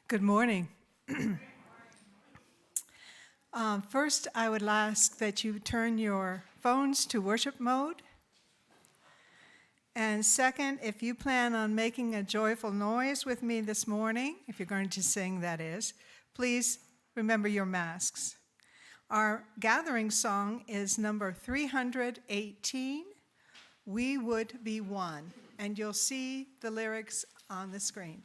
Good morning. First, I would ask that you turn your phones to worship mode. And second, if you plan on making a joyful noise with me this morning, if you're going to sing, that is, please remember your masks. Our gathering song is number 318, We Would Be One, and you'll see the lyrics on the screen.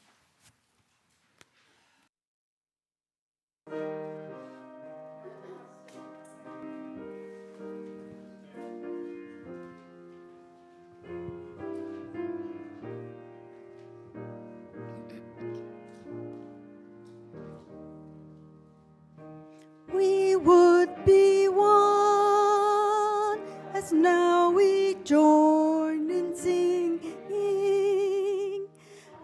We would be one as now we join in singing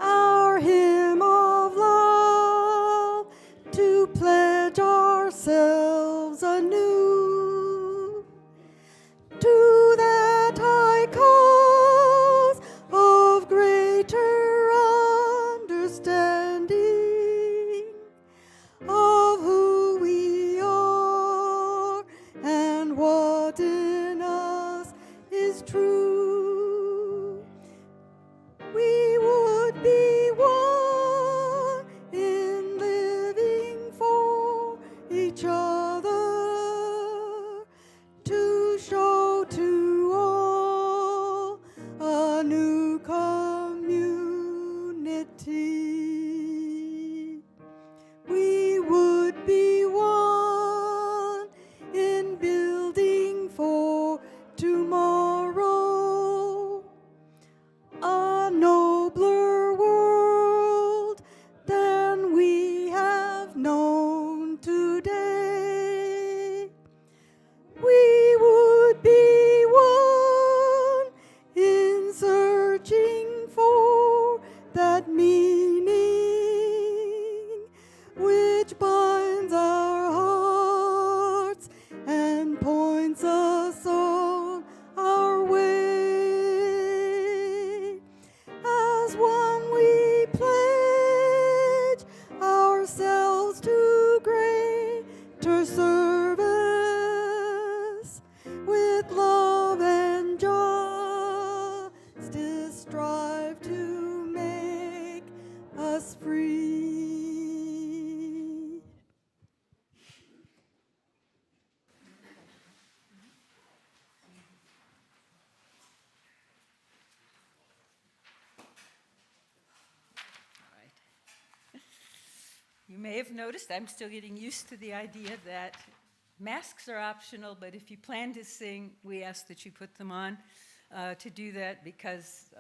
our hymn of love to pledge ourselves anew to that high cause of greater understanding of who we are and what in us is true. We would be one in living for each other to show to all a new community. We would be one in building for tomorrow a nobler world than we have known today. We would be one in searching for that meaning which binds our hearts and points us on our way. As one we pledge ourselves to greater service with love and justice strive to make us free. You may have noticed I'm still getting used to the idea that masks are optional, but if you plan to sing, we ask that you put them on to do that because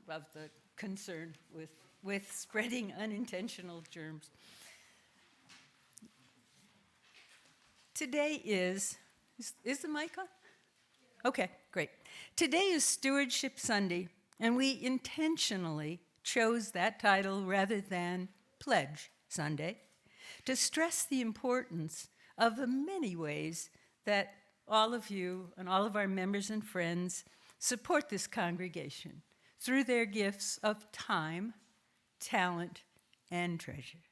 of the concern with spreading unintentional germs. Today is the mic on? Okay, great. Today is Stewardship Sunday, and we intentionally chose that title rather than Pledge Sunday to stress the importance of the many ways that all of you and all of our members and friends support this congregation through their gifts of time, talent, and treasure.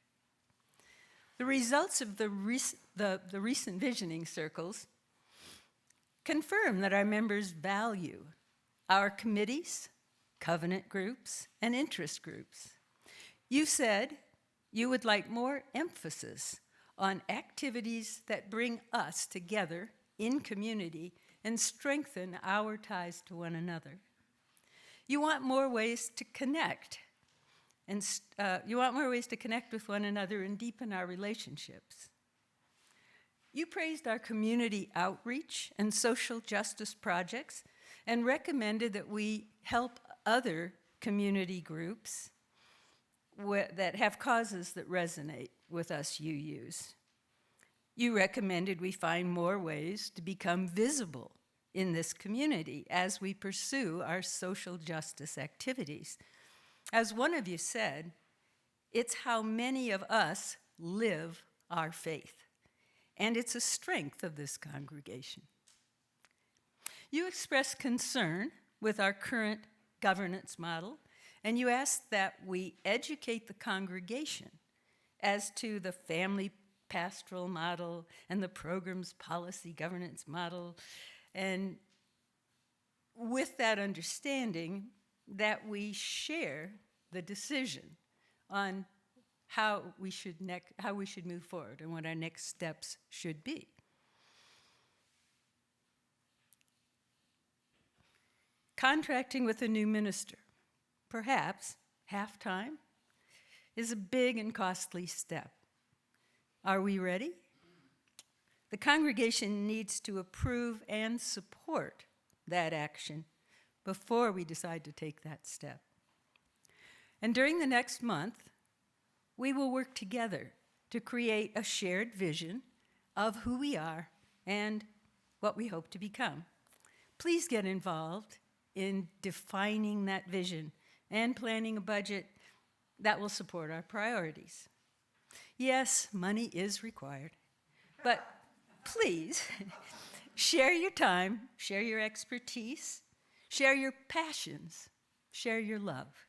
The results of the recent visioning circles confirm that our members value our committees, covenant groups, and interest groups. You said you would like more emphasis on activities that bring us together in community and strengthen our ties to one another. You want more ways to connect, and you want more ways to connect with one another and deepen our relationships. You praised our community outreach and social justice projects and recommended that we help other community groups that have causes that resonate with us UUs. You recommended we find more ways to become visible in this community as we pursue our social justice activities. As one of you said, it's how many of us live our faith, and it's a strength of this congregation. You expressed concern with our current governance model, and you asked that we educate the congregation as to the family pastoral model and the program's policy governance model. And with that understanding that we share the decision on how we should move forward and what our next steps should be. Contracting with a new minister, perhaps half-time, is a big and costly step. Are we ready? The congregation needs to approve and support that action before we decide to take that step. And during the next month, we will work together to create a shared vision of who we are and what we hope to become. Please get involved in defining that vision and planning a budget that will support our priorities. Yes, money is required, but please share your time, share your expertise, share your passions, share your love.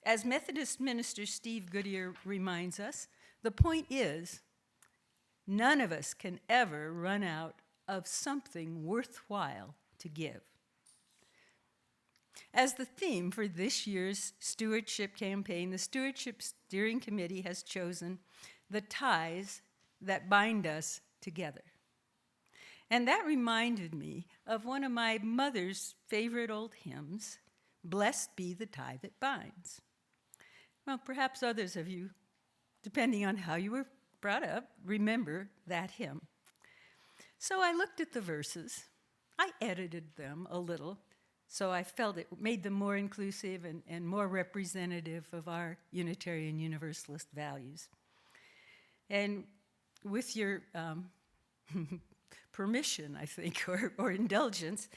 As Methodist minister Steve Goodyear reminds us, the point is, none of us can ever run out of something worthwhile to give. As the theme for this year's stewardship campaign, the Stewardship Steering Committee has chosen the ties that bind us together. And that reminded me of one of my mother's favorite old hymns, "Blessed be the tie that binds." Well, perhaps others of you, depending on how you were brought up, remember that hymn. So I looked at the verses. I edited them a little, so I felt it made them more inclusive and more representative of our Unitarian Universalist values. And with your permission, I think, or indulgence,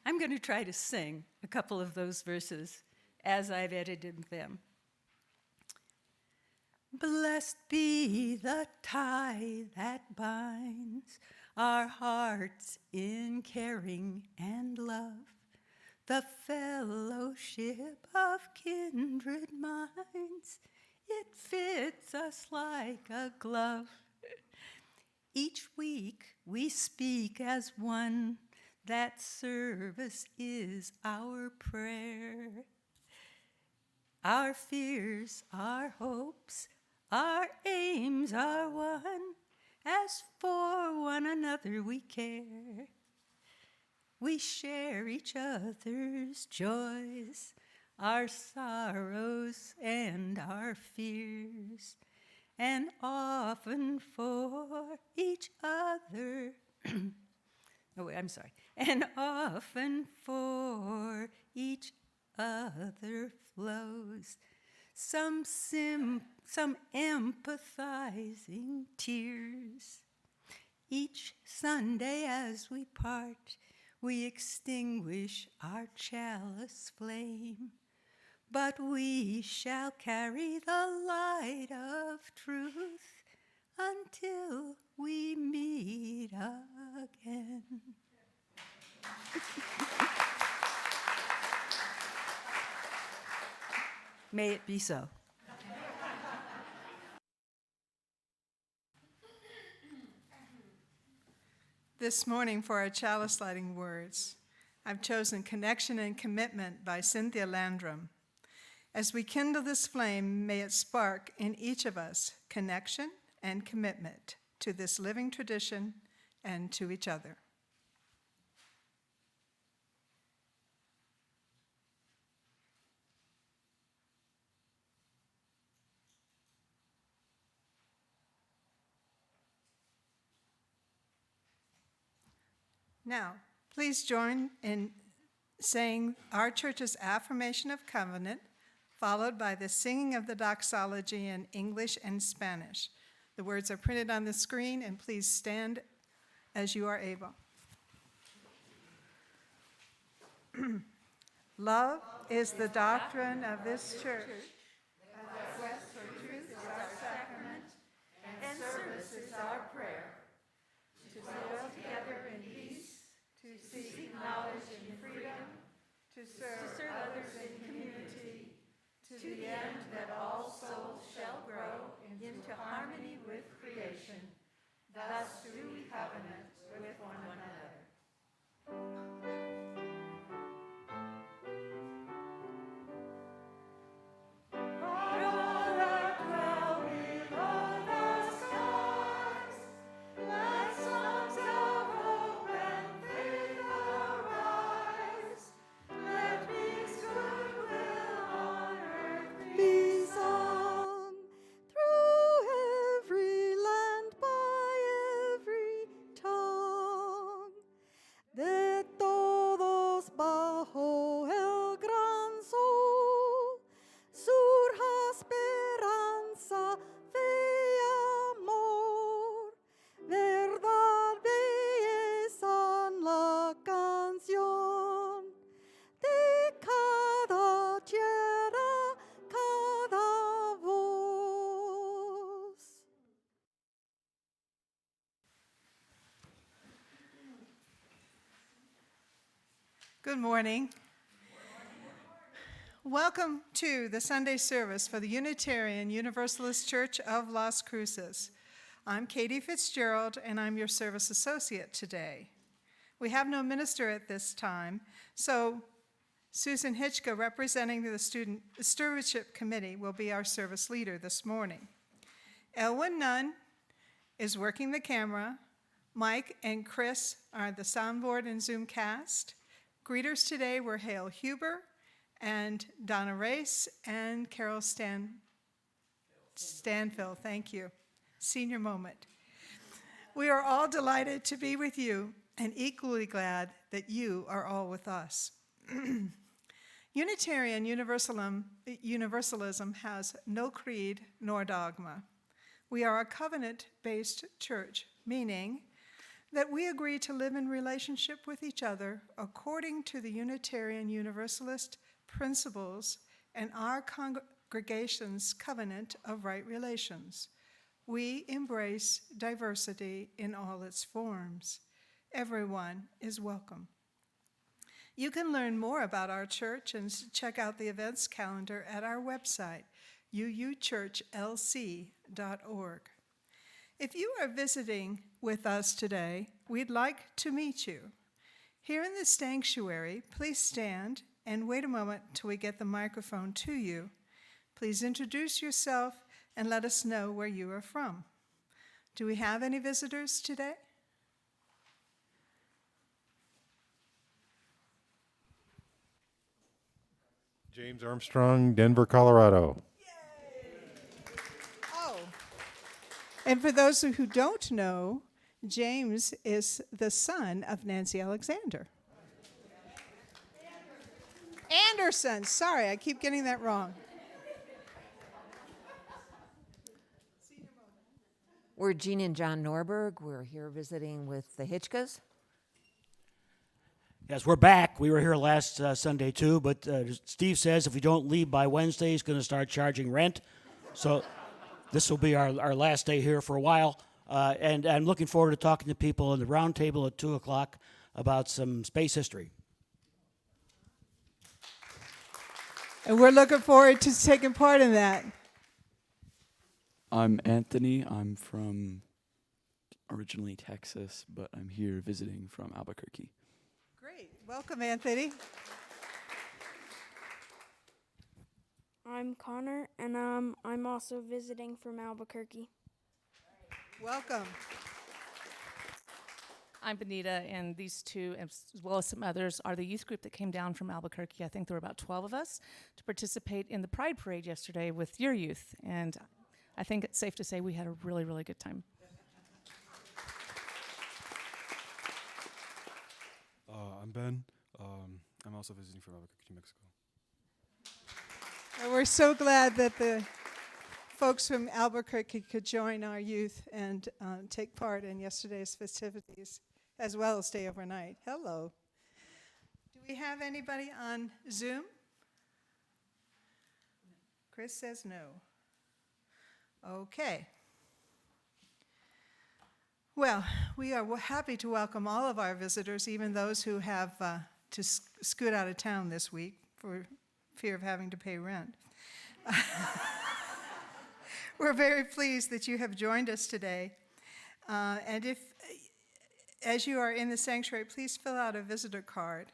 I'm going to try to sing a couple of those verses as I've edited them. Blessed be the tie that binds our hearts in caring and love, the fellowship of kindred minds. It fits us like a glove. Each week we speak as one, that service is our prayer. Our fears, our hopes, our aims are one, as for one another we care. We share each other's joys, our sorrows and our fears, and often for each other, and often for each other flows some empathizing tears. Each Sunday as we part, we extinguish our chalice flame, but we shall carry the light of truth until we meet again. May it be so. This morning for our chalice lighting words, I've chosen Connection and Commitment by Cynthia Landrum. As we kindle this flame, may it spark in each of us connection and commitment to this living tradition and to each other. Now, please join in saying our church's affirmation of covenant, followed by the singing of the doxology in English and Spanish. The words are printed on the screen, and please stand as you are able. Love is the doctrine of this church. The quest for truth is our sacrament, and service is our prayer. To dwell together in peace, to seek knowledge and freedom, to serve others in community, to the end that all souls shall grow Be sung through every land by every tongue, de todos bajo el gran sol surja esperanza, fe, amor, verdad, belleza en la canción de cada tierra, cada voz. Good morning. Welcome to the Sunday service for the Unitarian Universalist Church of Las Cruces. I'm Katie Fitzgerald, and I'm your service associate today. We have no minister at this time, so Susan Hitchka, representing the Stewardship Committee, will be our service leader this morning. Elwin Nunn is working the camera. Mike and Chris are the soundboard and Zoomcast. Greeters today were Hale Huber and Donna Race and Carol Stanfill. Thank you. Senior moment. We are all delighted to be with you and equally glad that you are all with us. Unitarian Universalism has no creed nor dogma. We are a covenant-based church, meaning that we agree to live in relationship with each other according to the Unitarian Universalist principles and our congregation's covenant of right relations. We embrace diversity in all its forms. Everyone is welcome. You can learn more about our church and check out the events calendar at our website, uuchurchlc.org. If you are visiting with us today, we'd like to meet you. Here in the sanctuary, please stand and wait a moment till we get the microphone to you. Please introduce yourself and let us know where you are from. Do we have any visitors today? James Armstrong, Denver, Colorado. Oh, and for those who don't know, James is the son of Nancy Alexander. Anderson, sorry, I keep getting that wrong. We're Jean and John Norberg. We're here visiting with the Hitchkas. Yes, we're back. We were here last Sunday too, but Steve says if we don't leave by Wednesday, he's going to start charging rent. So this will be our last day here for a while. And I'm looking forward to talking to people in the round table at 2 o'clock about some space history. And we're looking forward to taking part in that. I'm Anthony. I'm from originally Texas, but I'm here visiting from Albuquerque. Great. Welcome, Anthony. I'm Connor, and I'm also visiting from Albuquerque. Welcome. I'm Benita, and these two, as well as some others, are the youth group that came down from Albuquerque. I think there were about 12 of us to participate in the Pride Parade yesterday with your youth, and I think it's safe to say we had a really, really good time. I'm Ben. I'm also visiting from Albuquerque, Mexico. And we're so glad that the folks from Albuquerque could join our youth and take part in yesterday's festivities, as well as stay overnight. Hello. Do we have anybody on Zoom? Chris says no. Okay. Well, we are happy to welcome all of our visitors, even those who have to scoot out of town this week for fear of having to pay rent. We're very pleased that you have joined us today. And if, as you are in the sanctuary, please fill out a visitor card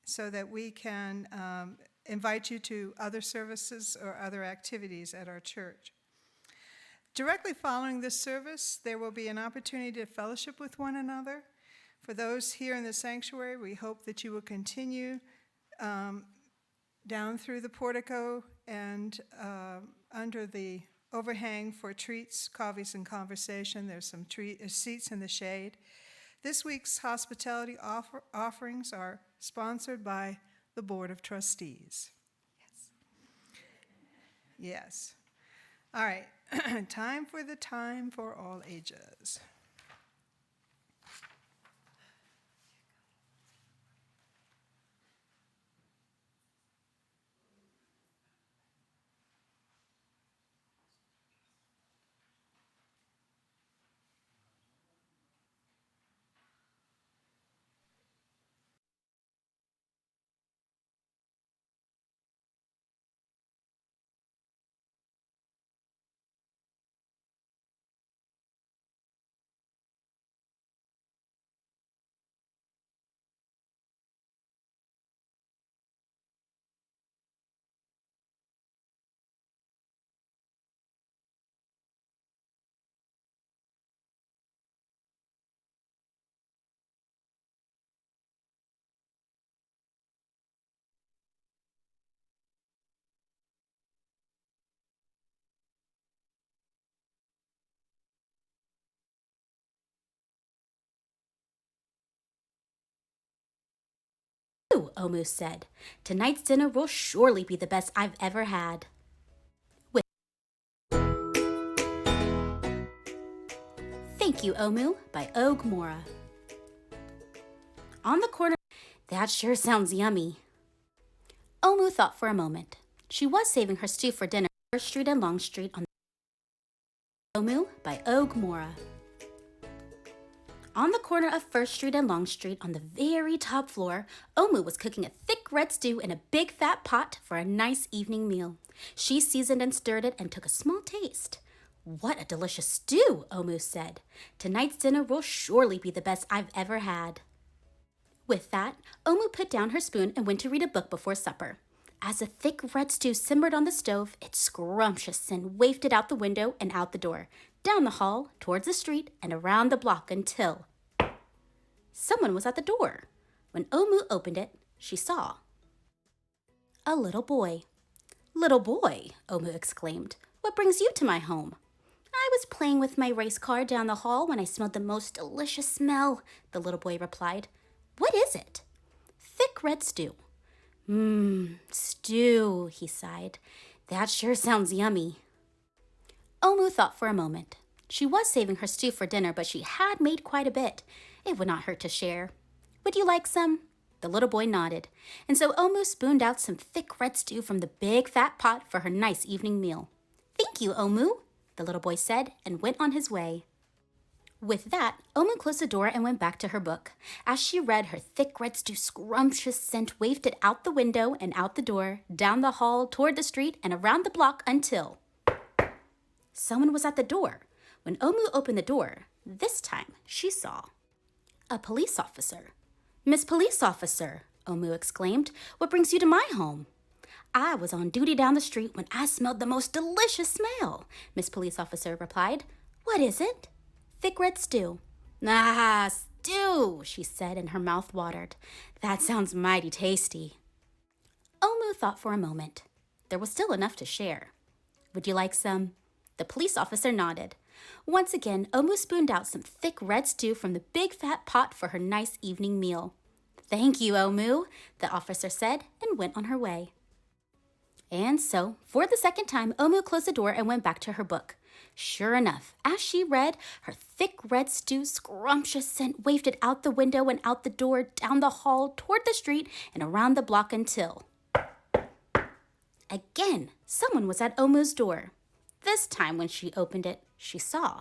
so that we can invite you to other services or other activities at our church. Directly following this service, there will be an opportunity to fellowship with one another. For those here in the sanctuary, we hope that you will continue down through the portico and under the overhang for treats, coffees, and conversation. There's some seats in the shade. This week's hospitality offerings are sponsored by the Board of Trustees. Yes. All right. Time for all ages. Omu said. Tonight's dinner will surely be the best I've ever had. Thank You, Omu by Og Mora. On the corner, that sure sounds yummy. Omu thought for a moment. She was saving her stew for dinner. First Street and Long Street on Omu by Og Mora. On the corner of First Street and Long Street, on the very top floor, Omu was cooking a thick red stew in a big fat pot for a nice evening meal. She seasoned and stirred it and took a small taste. What a delicious stew, Omu said. Tonight's dinner will surely be the best I've ever had. With that, Omu put down her spoon and went to read a book before supper. As the thick red stew simmered on the stove, its scrumptious scent wafted out the window and out the door, down the hall, towards the street, and around the block until someone was at the door. When Omu opened it, she saw a little boy. Little boy, Omu exclaimed, what brings you to my home? I was playing with my race car down the hall when I smelled the most delicious smell, the little boy replied. What is it? Thick red stew. Stew, he sighed. That sure sounds yummy. Omu thought for a moment. She was saving her stew for dinner, but she had made quite a bit. It would not hurt to share. Would you like some? The little boy nodded, and so Omu spooned out some thick red stew from the big fat pot for her nice evening meal. Thank you, Omu, the little boy said, and went on his way. With that, Omu closed the door and went back to her book. As she read, her thick red stew scrumptious scent wafted out the window and out the door, down the hall, toward the street, and around the block until someone was at the door. When Omu opened the door, this time she saw a police officer. Miss Police Officer, Omu exclaimed, what brings you to my home? I was on duty down the street when I smelled the most delicious smell, Miss Police Officer replied. What is it? Thick red stew. Ah, stew, she said, and her mouth watered. That sounds mighty tasty. Omu thought for a moment. There was still enough to share. Would you like some? The police officer nodded. Once again, Omu spooned out some thick red stew from the big fat pot for her nice evening meal. Thank you, Omu, the officer said, and went on her way. And so, for the second time, Omu closed the door and went back to her book. Sure enough, as she read, her thick red stew scrumptious scent wafted out the window and out the door, down the hall, toward the street, and around the block until again, someone was at Omu's door. This time when she opened it, she saw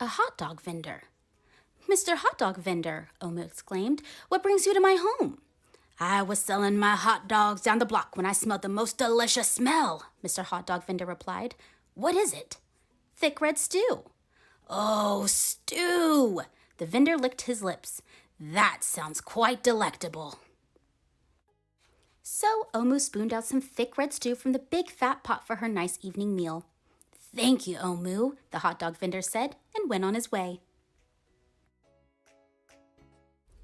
a hot dog vendor. Mr. Hot Dog Vendor, Omu exclaimed, what brings you to my home? I was selling my hot dogs down the block when I smelled the most delicious smell, Mr. Hot Dog Vendor replied. What is it? Thick red stew. Oh, stew! The vendor licked his lips. That sounds quite delectable. So Omu spooned out some thick red stew from the big fat pot for her nice evening meal. Thank you, Omu, the hot dog vendor said, and went on his way.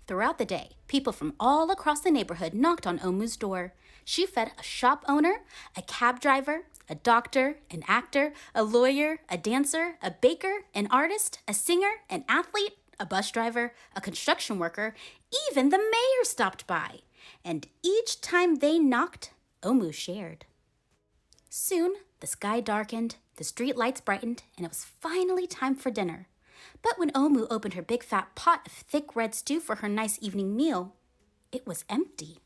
Throughout the day, people from all across the neighborhood knocked on Omu's door. She fed a shop owner, a cab driver, a doctor, an actor, a lawyer, a dancer, a baker, an artist, a singer, an athlete, a bus driver, a construction worker, even the mayor stopped by. And each time they knocked, Omu shared. Soon, the sky darkened, the street lights brightened, and it was finally time for dinner. But when Omu opened her big fat pot of thick red stew for her nice evening meal, it was empty.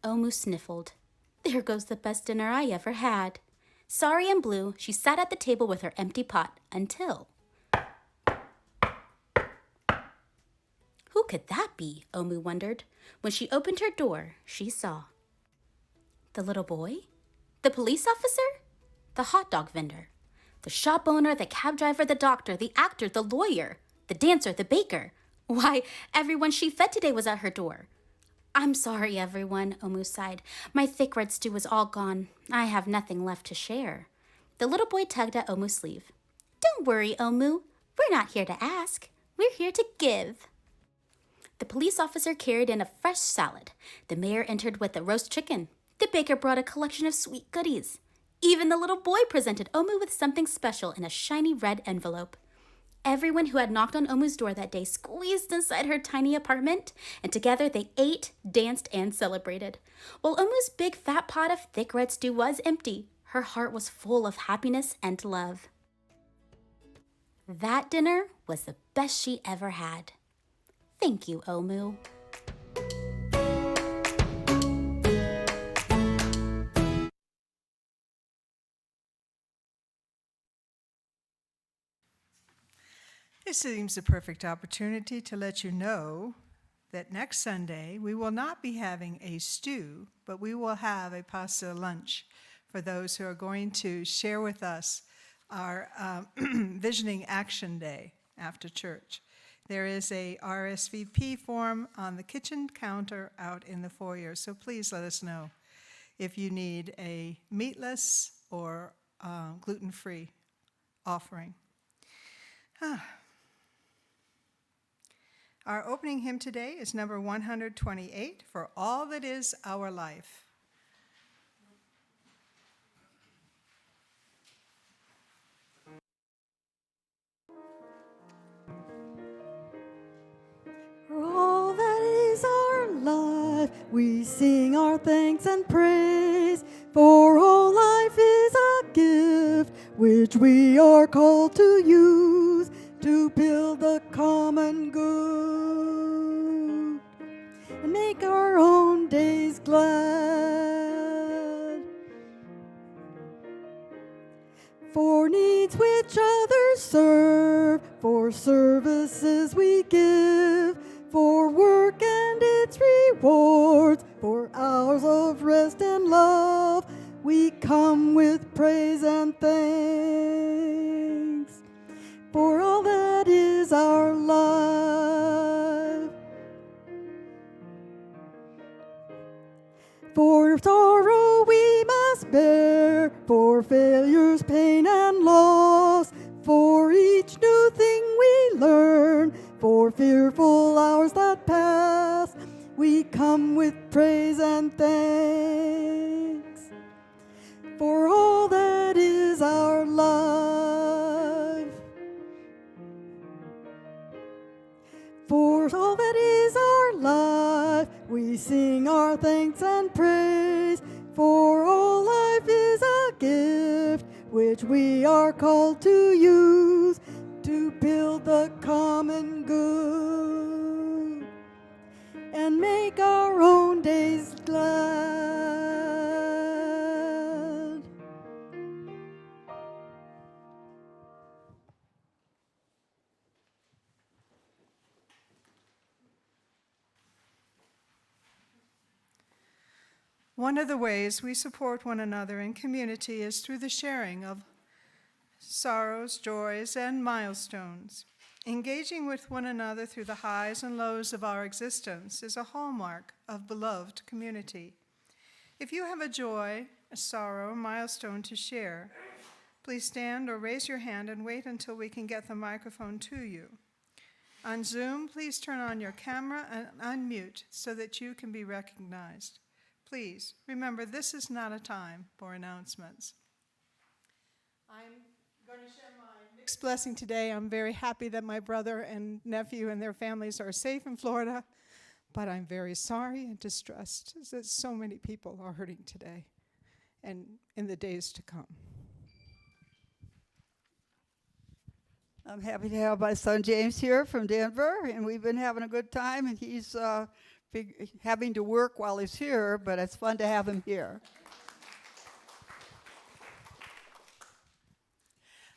Omu sniffled. There goes the best dinner I ever had. Sorry and blue, she sat at the table with her empty pot until... Who could that be? Omu wondered. When she opened her door, she saw the little boy, the police officer, the hot dog vendor, the shop owner, the cab driver, the doctor, the actor, the lawyer, the dancer, the baker. Why, everyone she fed today was at her door. I'm sorry, everyone, Omu sighed. My thick red stew is all gone. I have nothing left to share. The little boy tugged at Omu's sleeve. Don't worry, Omu. We're not here to ask. We're here to give. The police officer carried in a fresh salad. The mayor entered with a roast chicken. The baker brought a collection of sweet goodies. Even the little boy presented Omu with something special in a shiny red envelope. Everyone who had knocked on Omu's door that day squeezed inside her tiny apartment, and together they ate, danced, and celebrated. While Omu's big fat pot of thick red stew was empty, her heart was full of happiness and love. That dinner was the best she ever had. Thank you, Omu. This seems a perfect opportunity to let you know that next Sunday we will not be having a stew, but we will have a pasta lunch for those who are going to share with us our Visioning Action Day after church. There is a RSVP form on the kitchen counter out in the foyer, so please let us know if you need a meatless or gluten-free offering. Our opening hymn today is number 128, For All That Is Our Life. For all that is our life, we sing our thanks and praise. For all life is a gift which we are called to use to build the common good and make our own days glad. For needs which others serve, for services we give, for work and its rewards, for hours of rest and love, we come with praise and thanks. For all that is our life. For sorrow we must bear, for failures, pain, and loss, for each new thing we learn, for fearful hours that pass, we come with praise and thanks. For all that is our life. For all that is our life, we sing our thanks and praise. For all life is a gift which we are called to use to build the common good and make our own days glad. One of the ways we support one another in community is through the sharing of sorrows, joys, and milestones. Engaging with one another through the highs and lows of our existence is a hallmark of beloved community. If you have a joy, a sorrow, a milestone to share, please stand or raise your hand and wait until we can get the microphone to you. On Zoom, please turn on your camera and unmute so that you can be recognized. Please remember, this is not a time for announcements. I'm going to share my mixed blessing today. I'm very happy that my brother and nephew and their families are safe in Florida, but I'm very sorry and distressed that so many people are hurting today and in the days to come. I'm happy to have my son James here from Denver, and we've been having a good time, and he's having to work while he's here, but it's fun to have him here.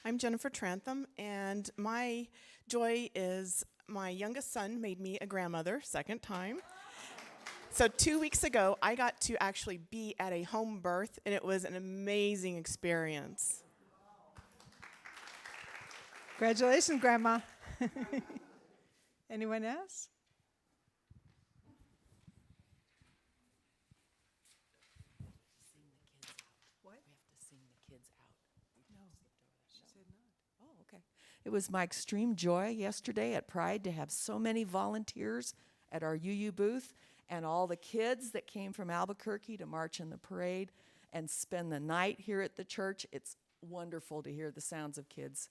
I'm Jennifer Trantham, and my joy is my youngest son made me a grandmother, second time. So 2 weeks ago, I got to actually be at a home birth, and it was an amazing experience. Congratulations, Grandma. Anyone else? What? We have to sing the kids out. No, she said not. Oh, okay. It was my extreme joy yesterday at Pride to have so many volunteers at our UU booth and all the kids that came from Albuquerque to march in the parade and spend the night here at the church. It's wonderful to hear the sounds of kids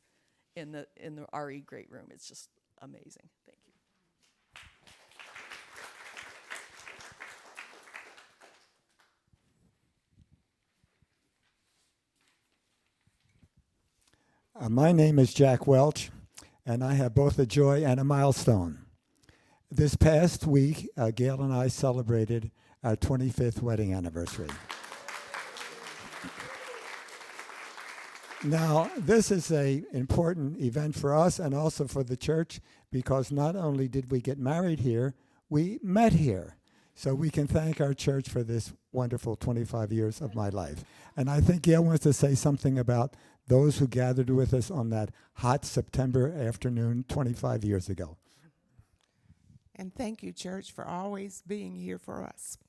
in the RE Great Room. It's just amazing. Thank you. My name is Jack Welch, and I have both a joy and a milestone. This past week, Gail and I celebrated our 25th wedding anniversary. Now, this is an important event for us and also for the church because not only did we get married here, we met here. So we can thank our church for this wonderful 25 years of my life. And I think Gail wants to say something about those who gathered with us on that hot September afternoon 25 years ago. And thank you, church, for always being here for us.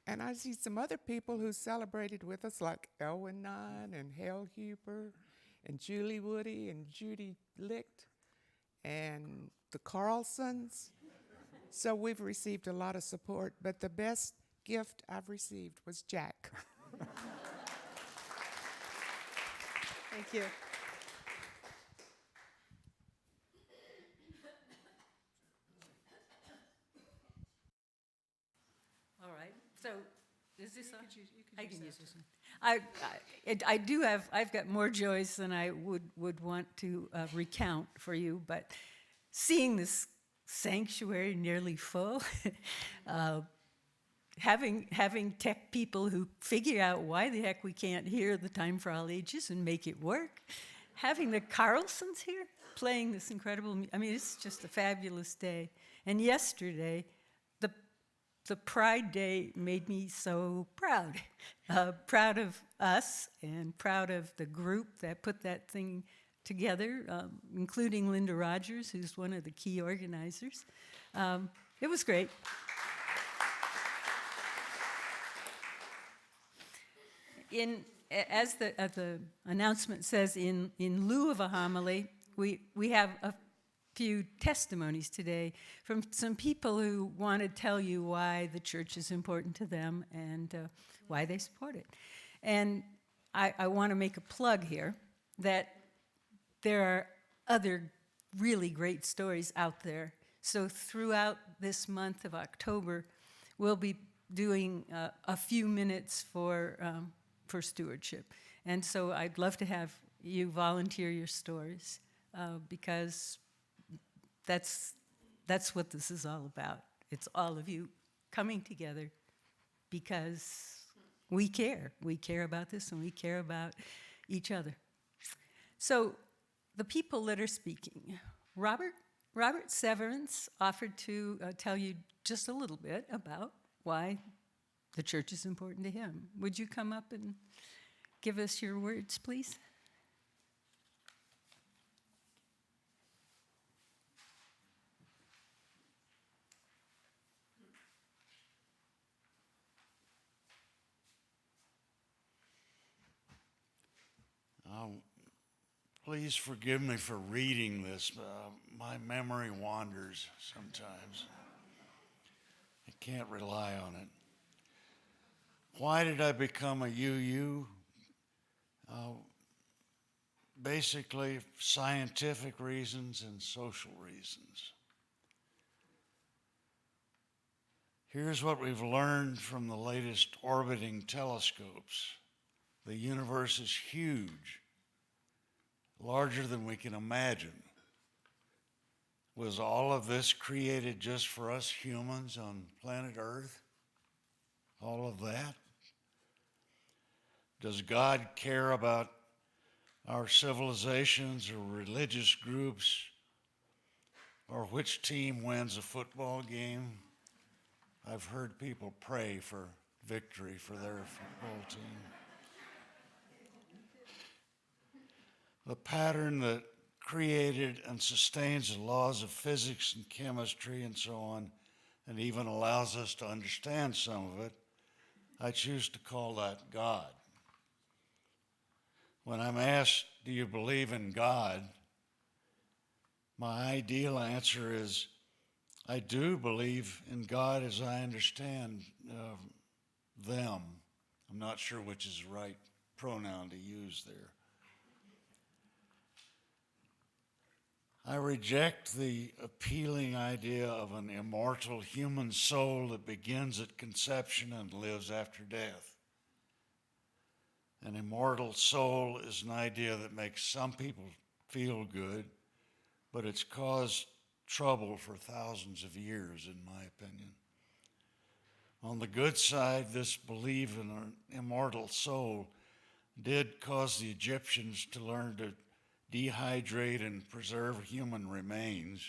And I see some other people who celebrated with us, like Elwin Nunn and Hale Huber and Julie Woody and Judy Licht and the Carlsons. So we've received a lot of support, but the best gift I've received was Jack. Thank you. All right. So, is this on? I can use this one. I've got more joys than I would want to recount for you, but seeing this sanctuary nearly full, having tech people who figure out why the heck we can't hear the Time for All Ages and make it work, having the Carlsons here playing this incredible, it's just a fabulous day. And yesterday, the Pride Day made me so proud. Proud of us and proud of the group that put that thing together, including Linda Rogers, who's one of the key organizers. It was great. As the announcement says, in lieu of a homily, we have a few testimonies today from some people who want to tell you why the church is important to them and why they support it. And I want to make a plug here that there are other really great stories out there. So throughout this month of October, we'll be doing a few minutes for stewardship. And so I'd love to have you volunteer your stories because that's what this is all about. It's all of you coming together because we care. We care about this and we care about each other. So the people that are speaking, Robert Severance offered to tell you just a little bit about why The church is important to him. Would you come up and give us your words, please? Please forgive me for reading this. My memory wanders sometimes. I can't rely on it. Why did I become a UU? Basically, scientific reasons and social reasons. Here's what we've learned from the latest orbiting telescopes. The universe is huge, larger than we can imagine. Was all of this created just for us humans on planet Earth? All of that? Does God care about our civilizations or religious groups or which team wins a football game? I've heard people pray for victory for their football team. The pattern that created and sustains the laws of physics and chemistry and so on, and even allows us to understand some of it, I choose to call that God. When I'm asked, do you believe in God? My ideal answer is, I do believe in God as I understand them. I'm not sure which is the right pronoun to use there. I reject the appealing idea of an immortal human soul that begins at conception and lives after death. An immortal soul is an idea that makes some people feel good, but it's caused trouble for thousands of years, in my opinion. On the good side, this belief in an immortal soul did cause the Egyptians to learn to dehydrate and preserve human remains.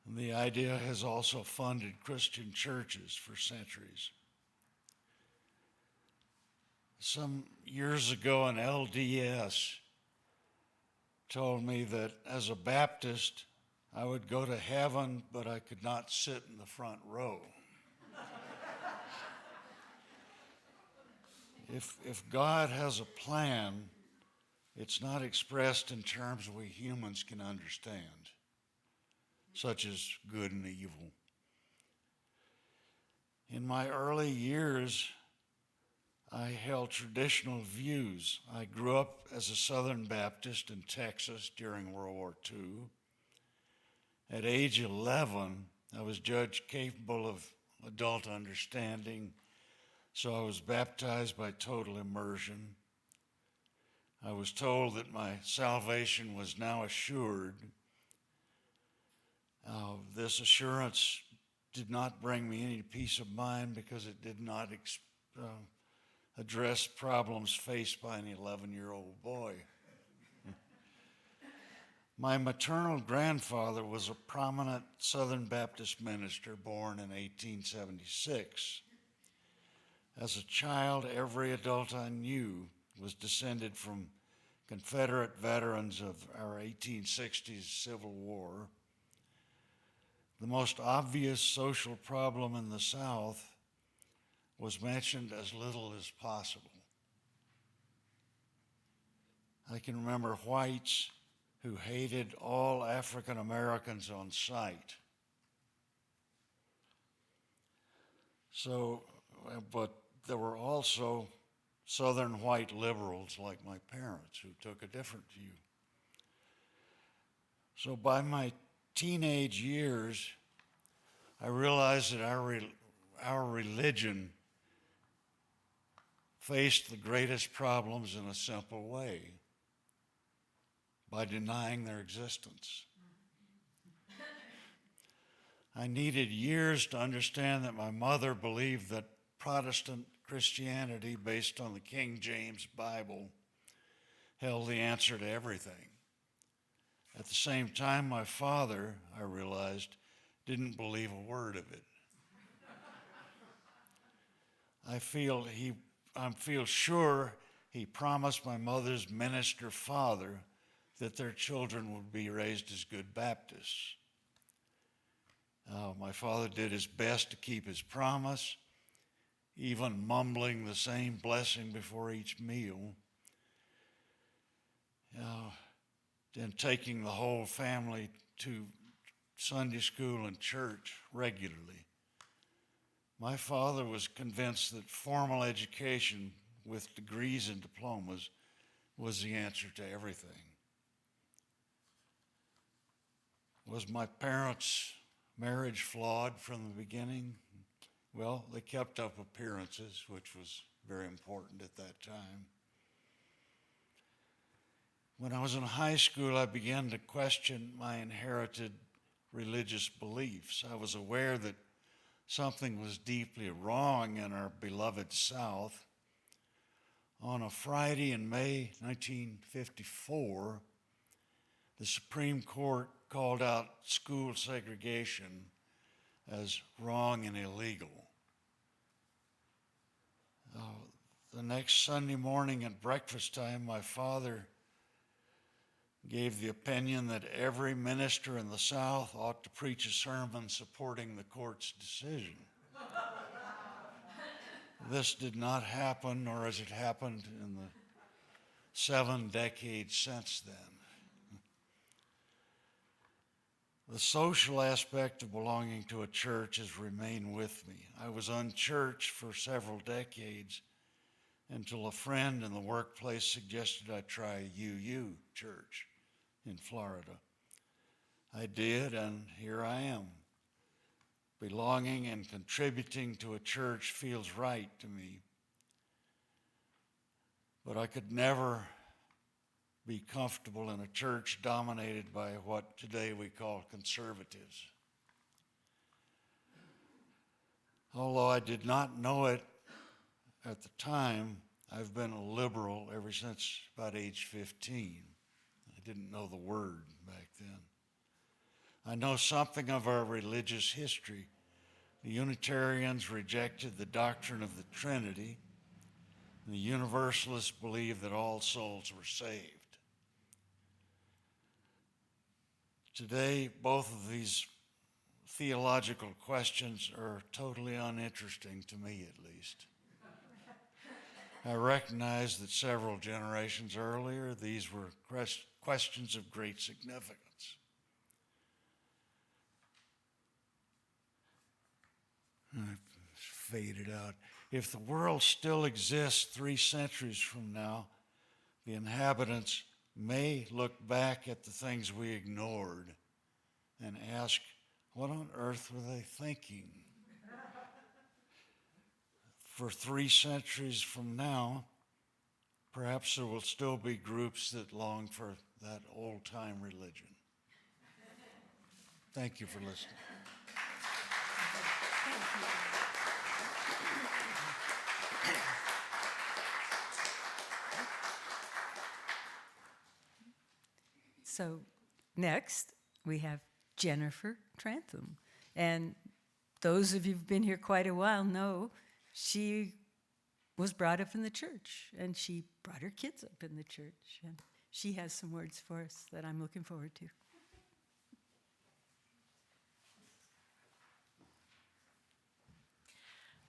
And the idea has also funded Christian churches for centuries. Some years ago, an LDS told me that as a Baptist, I would go to heaven, but I could not sit in the front row. If God has a plan, it's not expressed in terms we humans can understand, such as good and evil. In my early years, I held traditional views. I grew up as a Southern Baptist in Texas during World War II. At age 11, I was judged capable of adult understanding, so I was baptized by total immersion. I was told that my salvation was now assured. This assurance did not bring me any peace of mind because it did not address problems faced by an 11-year-old boy. My maternal grandfather was a prominent Southern Baptist minister born in 1876. As a child, every adult I knew was descended from Confederate veterans of our 1860s Civil War. The most obvious social problem in the South was mentioned as little as possible. I can remember whites who hated all African Americans on sight. But there were also Southern white liberals like my parents who took a different view. So by my teenage years, I realized that our religion faced the greatest problems in a simple way, by denying their existence. I needed years to understand that my mother believed that Protestant Christianity, based on the King James Bible, held the answer to everything. At the same time, my father, I realized, didn't believe a word of it. I feel sure he promised my mother's minister father that their children would be raised as good Baptists. My father did his best to keep his promise, even mumbling the same blessing before each meal, and taking the whole family to Sunday school and church regularly. My father was convinced that formal education with degrees and diplomas was the answer to everything. Was my parents' marriage flawed from the beginning? Well, they kept up appearances, which was very important at that time. When I was in high school, I began to question my inherited religious beliefs. I was aware that something was deeply wrong in our beloved South. On a Friday in May 1954, the Supreme Court called out school segregation as wrong and illegal. The next Sunday morning at breakfast time, my father gave the opinion that every minister in the South ought to preach a sermon supporting the court's decision. This did not happen, nor has it happened in the 7 decades since then. The social aspect of belonging to a church has remained with me. I was unchurched for several decades until a friend in the workplace suggested I try UU church in Florida. I did, and here I am. Belonging and contributing to a church feels right to me. But I could never be comfortable in a church dominated by what today we call conservatives. Although I did not know it at the time, I've been a liberal ever since about age 15. I didn't know the word back then. I know something of our religious history. The Unitarians rejected the doctrine of the Trinity, and the Universalists believed that all souls were saved. Today, both of these theological questions are totally uninteresting to me, at least. I recognize that several generations earlier, these were questions of great significance. I've faded out. If the world still exists 3 centuries from now, the inhabitants may look back at the things we ignored and ask, what on earth were they thinking? For 3 centuries from now, perhaps there will still be groups that long for that old-time religion. Thank you for listening. So next, we have Jennifer Trantham. And those of you who've been here quite a while know she was brought up in the church, and she brought her kids up in the church. And she has some words for us that I'm looking forward to.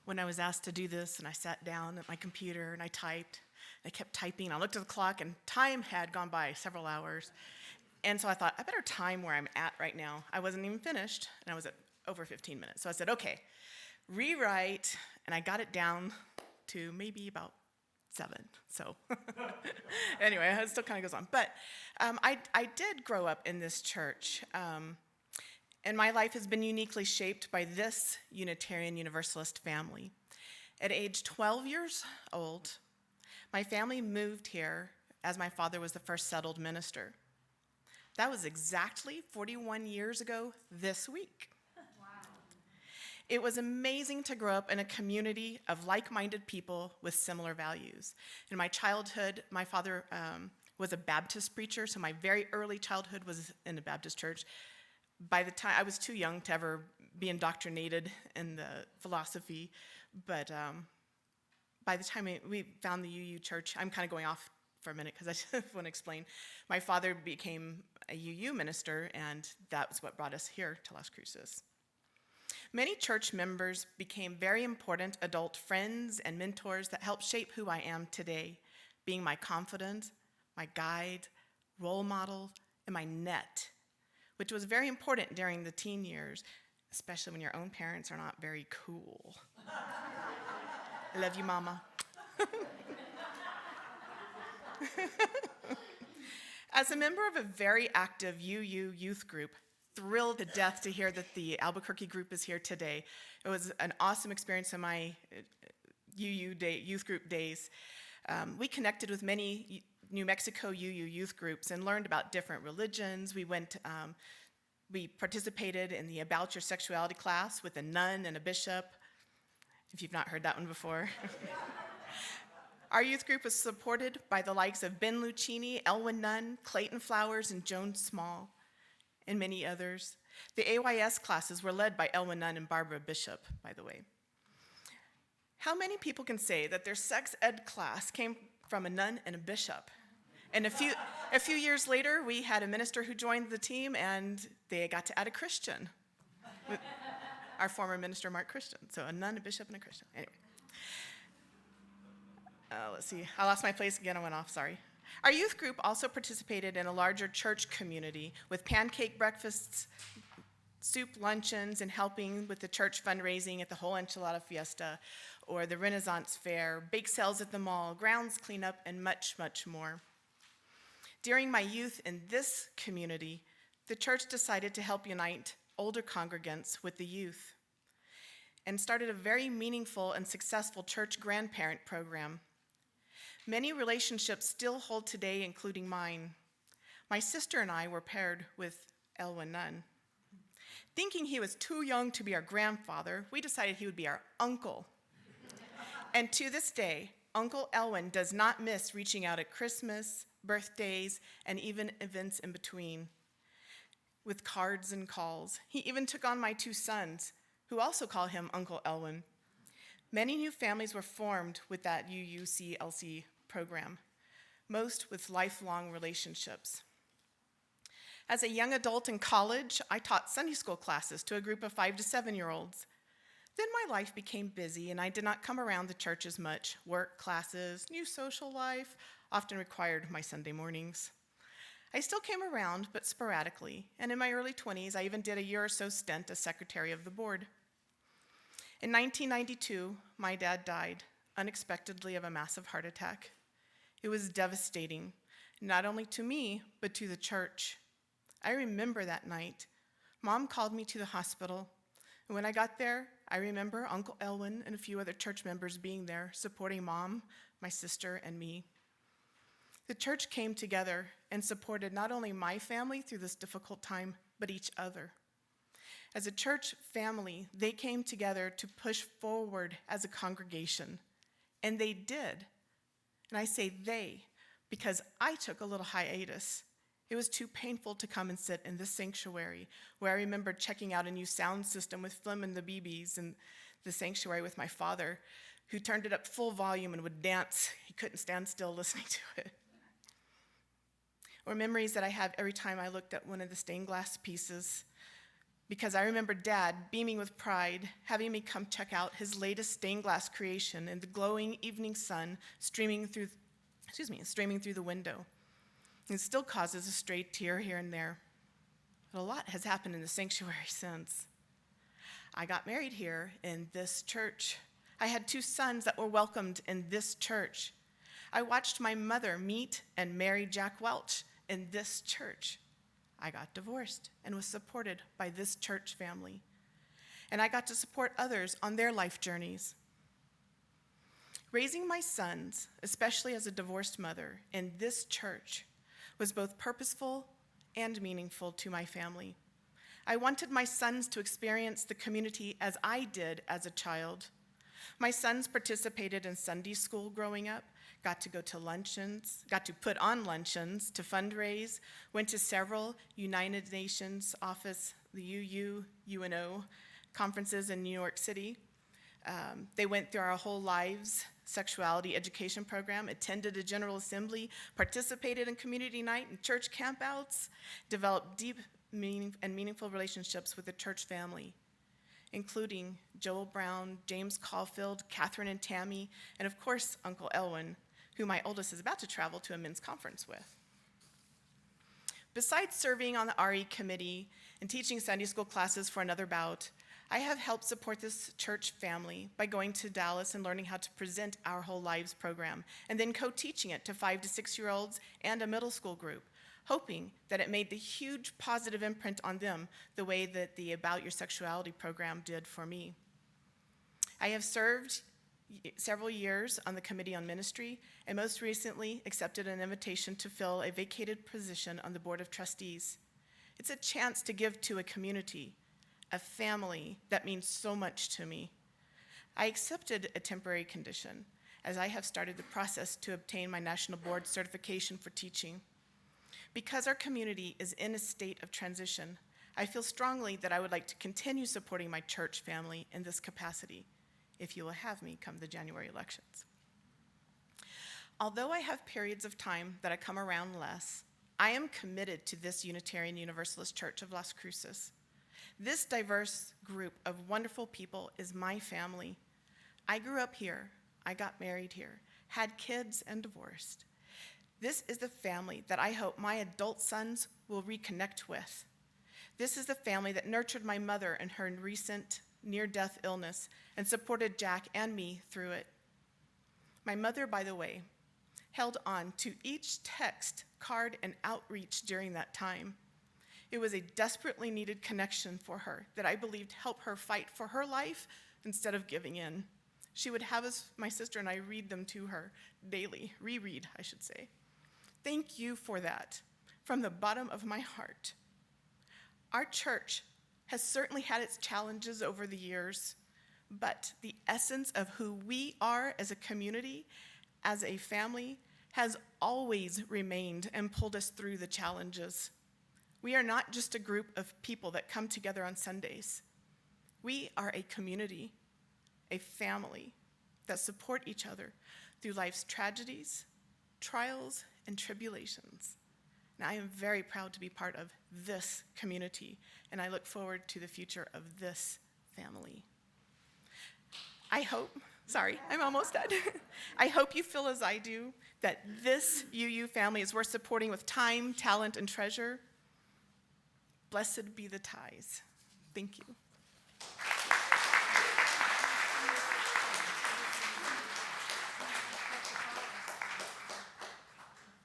When I was asked to do this, and I sat down at my computer and I typed, I kept typing. I looked at the clock, and time had gone by several hours. And so I thought, I better time where I'm at right now. I wasn't even finished, and I was at over 15 minutes. So I said, okay, rewrite, and I got it down to maybe about 7. So anyway, it still kind of goes on. But I did grow up in this church, and my life has been uniquely shaped by this Unitarian Universalist family. At age 12 years old, my family moved here as my father was the first settled minister. That was exactly 41 years ago this week. Wow. It was amazing to grow up in a community of like-minded people with similar values. In my childhood, my father was a Baptist preacher, so my very early childhood was in a Baptist church. By the time I was too young to ever be indoctrinated in the philosophy, but by the time we found the UU church, I'm kind of going off for a minute because I just want to explain. My father became a UU minister, and that was what brought us here to Las Cruces. Many church members became very important adult friends and mentors that helped shape who I am today, being my confidant, my guide, role model, and my net, which was very important during the teen years, especially when your own parents are not very cool. I love you, Mama. As a member of a very active UU youth group, thrilled to death to hear that the Albuquerque group is here today. It was an awesome experience in my youth group days. We connected with many New Mexico UU youth groups and learned about different religions. We participated in the About Your Sexuality class with a nun and a bishop, if you've not heard that one before. Our youth group was supported by the likes of Ben Lucchini, Elwin Nunn, Clayton Flowers, and Joan Small, and many others. The AYS classes were led by Elwin Nunn and Barbara Bishop, by the way. How many people can say that their sex ed class came from a nun and a bishop? And a few years later, we had a minister who joined the team, and they got to add a Christian. Our former minister, Mark Christian. So a nun, a bishop, and a Christian. Anyway. Let's see. I lost my place again. I went off. Sorry. Our youth group also participated in a larger church community with pancake breakfasts, soup luncheons, and helping with the church fundraising at the whole enchilada fiesta or the Renaissance Fair, bake sales at the mall, grounds cleanup, and much, much more. During my youth in this community, the church decided to help unite older congregants with the youth and started a very meaningful and successful church grandparent program. Many relationships still hold today, including mine. My sister and I were paired with Elwin Nunn. Thinking he was too young to be our grandfather, we decided he would be our uncle. And to this day, Uncle Elwin does not miss reaching out at Christmas, birthdays, and even events in between with cards and calls. He even took on my two sons, who also call him Uncle Elwin. Many new families were formed with that UUCLC program, most with lifelong relationships. As a young adult in college, I taught Sunday school classes to a group of 5 to 7-year-olds. Then my life became busy and I did not come around the church as much. Work, classes, new social life often required my Sunday mornings. I still came around, but sporadically, and in my early 20s, I even did a year or so stint as secretary of the board. In 1992, my dad died unexpectedly of a massive heart attack. It was devastating, not only to me, but to the church. I remember that night. Mom called me to the hospital, and when I got there, I remember Uncle Elwin and a few other church members being there, supporting Mom, my sister, and me. The church came together and supported not only my family through this difficult time, but each other. As a church family, they came together to push forward as a congregation, and they did. And I say they because I took a little hiatus. It was too painful to come and sit in this sanctuary, where I remember checking out a new sound system with Flim and the BBs in the sanctuary with my father, who turned it up full volume and would dance. He couldn't stand still listening to it. Or memories that I have every time I looked at one of the stained glass pieces, because I remember Dad, beaming with pride, having me come check out his latest stained glass creation in the glowing evening sun streaming through the window. It still causes a stray tear here and there. But a lot has happened in the sanctuary since. I got married here in this church. I had 2 sons that were welcomed in this church. I watched my mother meet and marry Jack Welch in this church. I got divorced and was supported by this church family. And I got to support others on their life journeys. Raising my sons, especially as a divorced mother, in this church was both purposeful and meaningful to my family. I wanted my sons to experience the community as I did as a child. My sons participated in Sunday school growing up, got to go to luncheons, got to put on luncheons to fundraise, went to several United Nations office, the UNO conferences in New York City, They went through our whole lives sexuality education program, attended a general assembly, participated in community night and church campouts, developed deep and meaningful relationships with the church family, including Joel Brown, James Caulfield, Catherine and Tammy, and of course, Uncle Elwin, who my oldest is about to travel to a men's conference with. Besides serving on the RE committee and teaching Sunday school classes for another bout, I have helped support this church family by going to Dallas and learning how to present our Whole Lives program, and then co-teaching it to 5 to 6-year-olds and a middle school group, hoping that it made the huge positive imprint on them the way that the About Your Sexuality program did for me. I have served several years on the Committee on Ministry, and most recently accepted an invitation to fill a vacated position on the Board of Trustees. It's a chance to give to a community, a family that means so much to me. I accepted a temporary condition as I have started the process to obtain my National Board certification for teaching. Because our community is in a state of transition, I feel strongly that I would like to continue supporting my church family in this capacity, if you will have me come the January elections. Although I have periods of time that I come around less, I am committed to this Unitarian Universalist Church of Las Cruces. This diverse group of wonderful people is my family. I grew up here, I got married here, had kids and divorced. This is the family that I hope my adult sons will reconnect with. This is the family that nurtured my mother in her recent near-death illness and supported Jack and me through it. My mother, by the way, held on to each text, card, and outreach during that time. It was a desperately needed connection for her that I believed helped her fight for her life instead of giving in. She would have us, my sister and I, read them to her daily, reread, I should say. Thank you for that, from the bottom of my heart. Our church has certainly had its challenges over the years, but the essence of who we are as a community, as a family, has always remained and pulled us through the challenges. We are not just a group of people that come together on Sundays. We are a community, a family that support each other through life's tragedies, trials, and tribulations. And I am very proud to be part of this community, and I look forward to the future of this family. I hope, sorry, I'm almost done. I hope you feel as I do that this UU family is worth supporting with time, talent, and treasure. Blessed be the ties. Thank you.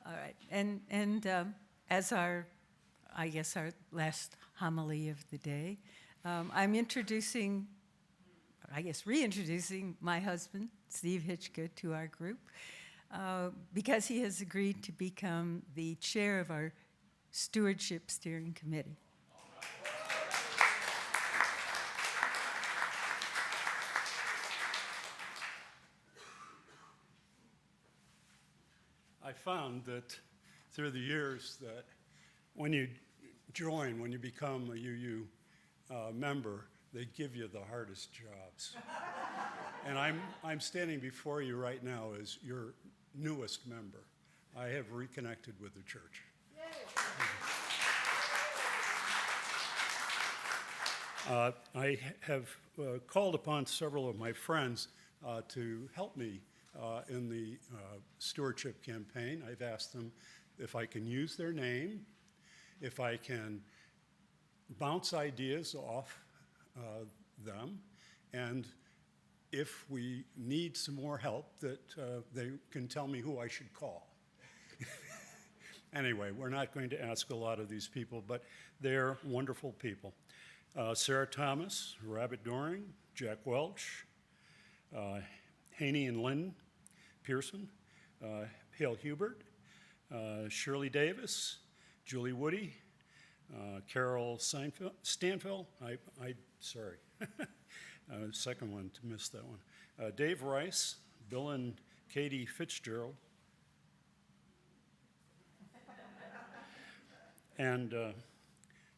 All right, and as our last homily of the day, I'm reintroducing my husband, Steve Hitchcock, to our group, because he has agreed to become the chair of our Stewardship Steering Committee. I found that through the years that when you become a UU member, they give you the hardest jobs. And I'm standing before you right now as your newest member. I have reconnected with the church. I have called upon several of my friends to help me in the stewardship campaign. I've asked them if I can use their name, if I can bounce ideas off them, and if we need some more help, that they can tell me who I should call. Anyway, we're not going to ask a lot of these people, but they're wonderful people. Sarah Thomas, Rabbit Doring, Jack Welch, Haney and Lynn Pearson, Hale Hubert, Shirley Davis, Julie Woody, Carol Stanfield, sorry, second one to miss that one, Dave Rice, Bill and Katie Fitzgerald, and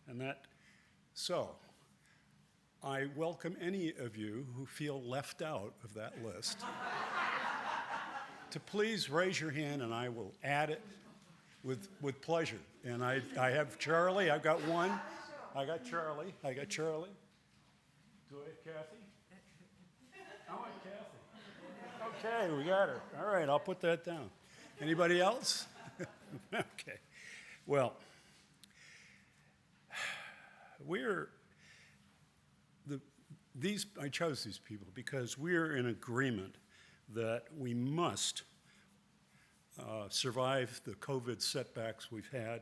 that, so I welcome any of you who feel left out of that list to please raise your hand and I will add it with pleasure. And I have Charlie, I've got one. I got Charlie. Do I have Kathy? I want Kathy. Okay, we got her. All right, I'll put that down. Anybody else? Okay. Well, I chose these people because we're in agreement that we must survive the COVID setbacks we've had,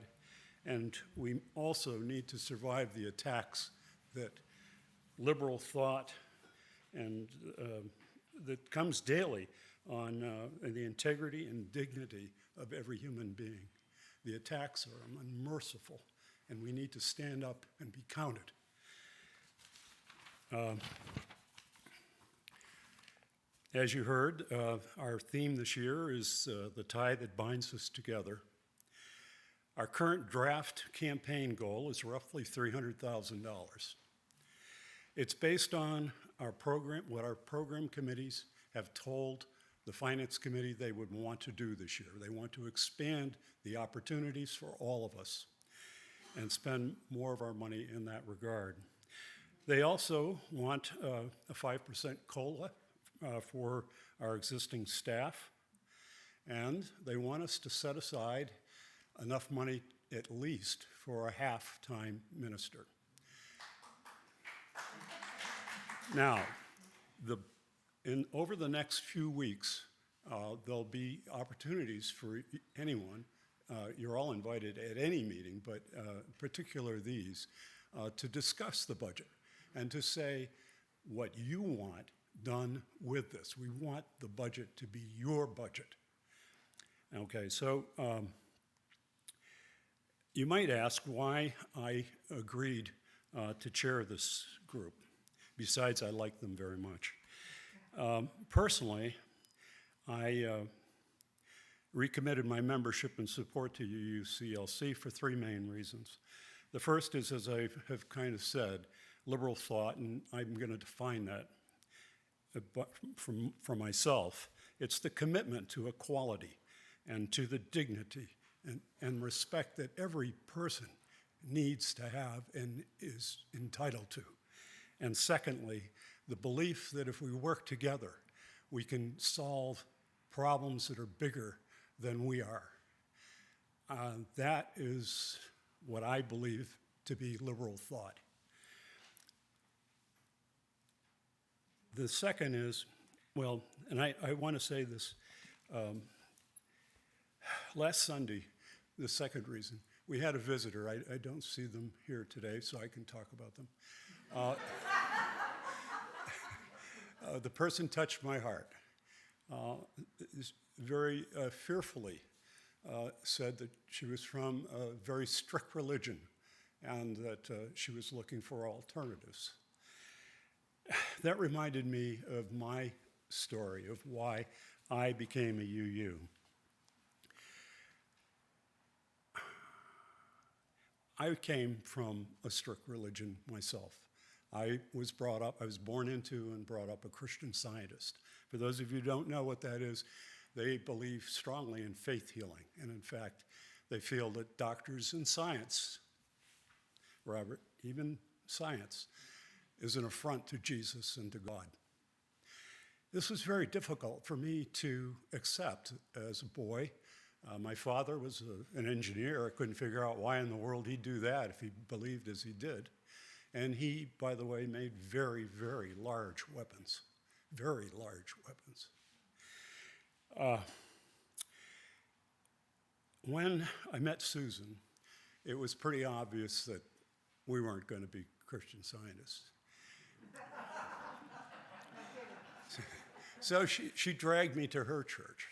and we also need to survive the attacks that liberal thought and that comes daily on the integrity and dignity of every human being. The attacks are unmerciful, and we need to stand up and be counted. As you heard, our theme this year is the tie that binds us together. Our current draft campaign goal is roughly $300,000. It's based on our program, what our program committees have told the Finance Committee they would want to do this year. They want to expand the opportunities for all of us and spend more of our money in that regard. They also want a 5% COLA for our existing staff, and they want us to set aside enough money at least for a half-time minister. Now, over the next few weeks, there'll be opportunities for anyone. You're all invited at any meeting, but particular these, to discuss the budget and to say what you want done with this. We want the budget to be your budget. Okay, so you might ask why I agreed to chair this group. Besides, I like them very much. Personally, I recommitted my membership and support to UUCLC for three main reasons. The first is, as I have kind of said, liberal thought, and I'm going to define that for myself. It's the commitment to equality and to the dignity and respect that every person needs to have and is entitled to. And secondly, the belief that if we work together, we can solve problems that are bigger than we are. That is what I believe to be liberal thought. The second is, well, and I want to say this, last Sunday, the second reason, we had a visitor. I don't see them here today, so I can talk about them. The person touched my heart. Very fearfully said that she was from a very strict religion and that she was looking for alternatives. That reminded me of my story of why I became a UU. I came from a strict religion myself. I was born into and brought up a Christian Scientist. For those of you who don't know what that is, they believe strongly in faith healing. And in fact, they feel that doctors and science, Robert, even science, is an affront to Jesus and to God. This was very difficult for me to accept as a boy. My father was an engineer. I couldn't figure out why in the world he'd do that if he believed as he did. And he, by the way, made very, very large weapons. Very large weapons. When I met Susan, it was pretty obvious that we weren't going to be Christian Scientists. So she dragged me to her church.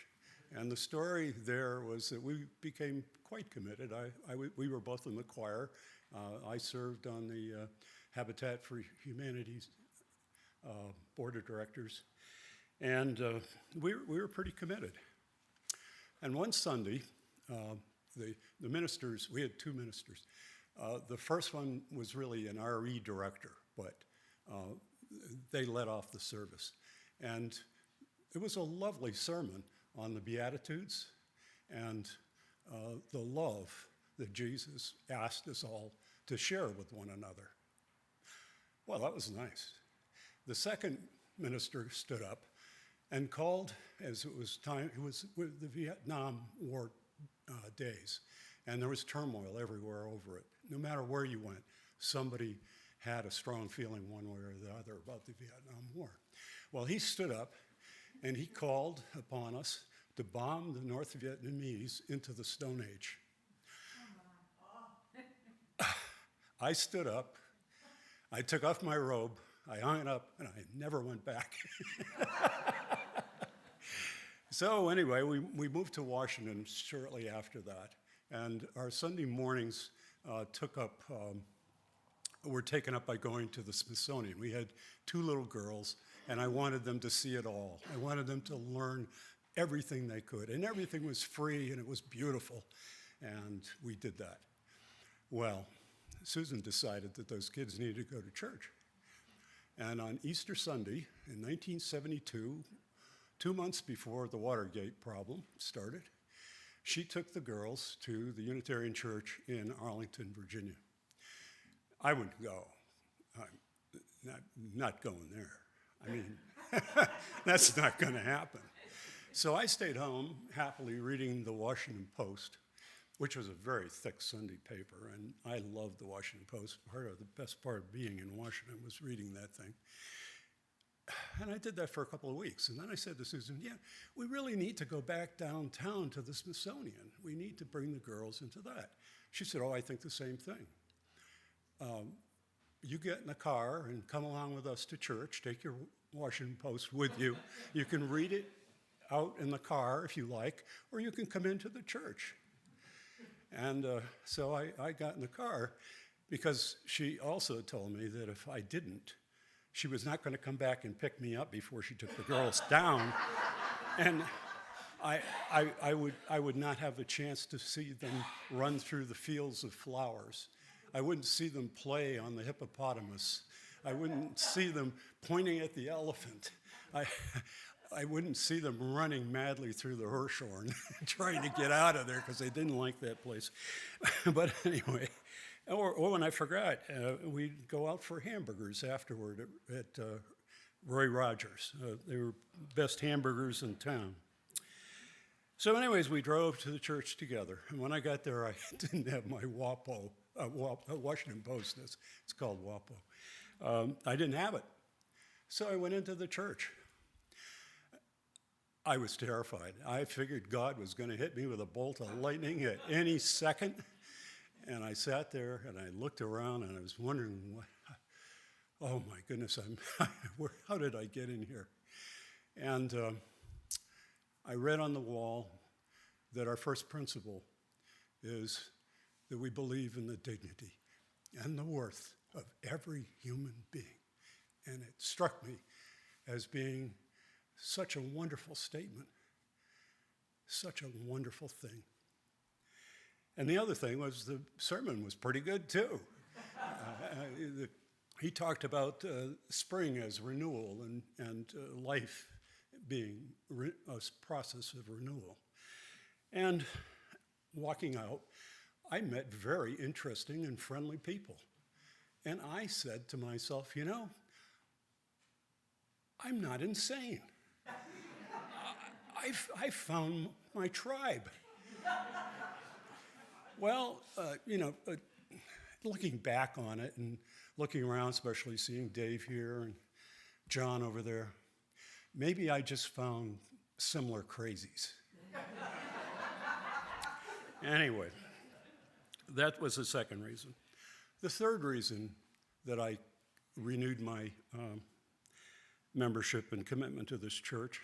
And the story there was that we became quite committed. We were both in the choir. I served on the Habitat for Humanity's board of directors. And we were pretty committed. And one Sunday, the ministers, we had two ministers. The first one was really an RE director, but they led off the service. And it was a lovely sermon on the Beatitudes and the love that Jesus asked us all to share with one another. Well, that was nice. The second minister stood up and called, as it was time, it was with the Vietnam War days, and there was turmoil everywhere over it. No matter where you went, somebody had a strong feeling one way or the other about the Vietnam War. Well, he stood up and he called upon us to bomb the North Vietnamese into the Stone Age. I stood up, I took off my robe, I hung it up, and I never went back. So anyway, we moved to Washington shortly after that, and our Sunday mornings were taken up by going to the Smithsonian. We had 2 little girls, and I wanted them to see it all. I wanted them to learn everything they could, and everything was free, and it was beautiful, and we did that. Well, Susan decided that those kids needed to go to church. And on Easter Sunday in 1972, 2 months before the Watergate problem started, she took the girls to the Unitarian Church in Arlington, Virginia. I wouldn't go. I'm not going there. I mean, that's not going to happen. So I stayed home happily reading the Washington Post, which was a very thick Sunday paper, and I loved the Washington Post. The best part of being in Washington was reading that thing. And I did that for a couple of weeks. And then I said to Susan, yeah, we really need to go back downtown to the Smithsonian. We need to bring the girls into that. She said, oh, I think the same thing. You get in the car and come along with us to church. Take your Washington Post with you. You can read it out in the car if you like, or you can come into the church. And so I got in the car because she also told me that if I didn't, she was not going to come back and pick me up before she took the girls down. And I would not have the chance to see them run through the fields of flowers. I wouldn't see them play on the hippopotamus. I wouldn't see them pointing at the elephant. I wouldn't see them running madly through the Hirshhorn trying to get out of there because they didn't like that place. But anyway, or when I forgot, we'd go out for hamburgers afterward at Roy Rogers. They were best hamburgers in town. So anyways, we drove to the church together. And when I got there, I didn't have my Washington Post. It's called WAPO. I didn't have it. So I went into the church. I was terrified. I figured God was going to hit me with a bolt of lightning at any second. And I sat there and I looked around and I was wondering, oh my goodness, how did I get in here? And I read on the wall that our first principle is that we believe in the dignity and the worth of every human being. And it struck me as being such a wonderful statement, such a wonderful thing. And the other thing was the sermon was pretty good too. He talked about spring as renewal and life being a process of renewal. And walking out, I met very interesting and friendly people. And I said to myself, you know, I'm not insane. I've found my tribe. Well, looking back on it and looking around, especially seeing Dave here and John over there, maybe I just found similar crazies. Anyway, that was the second reason. The third reason that I renewed my membership and commitment to this church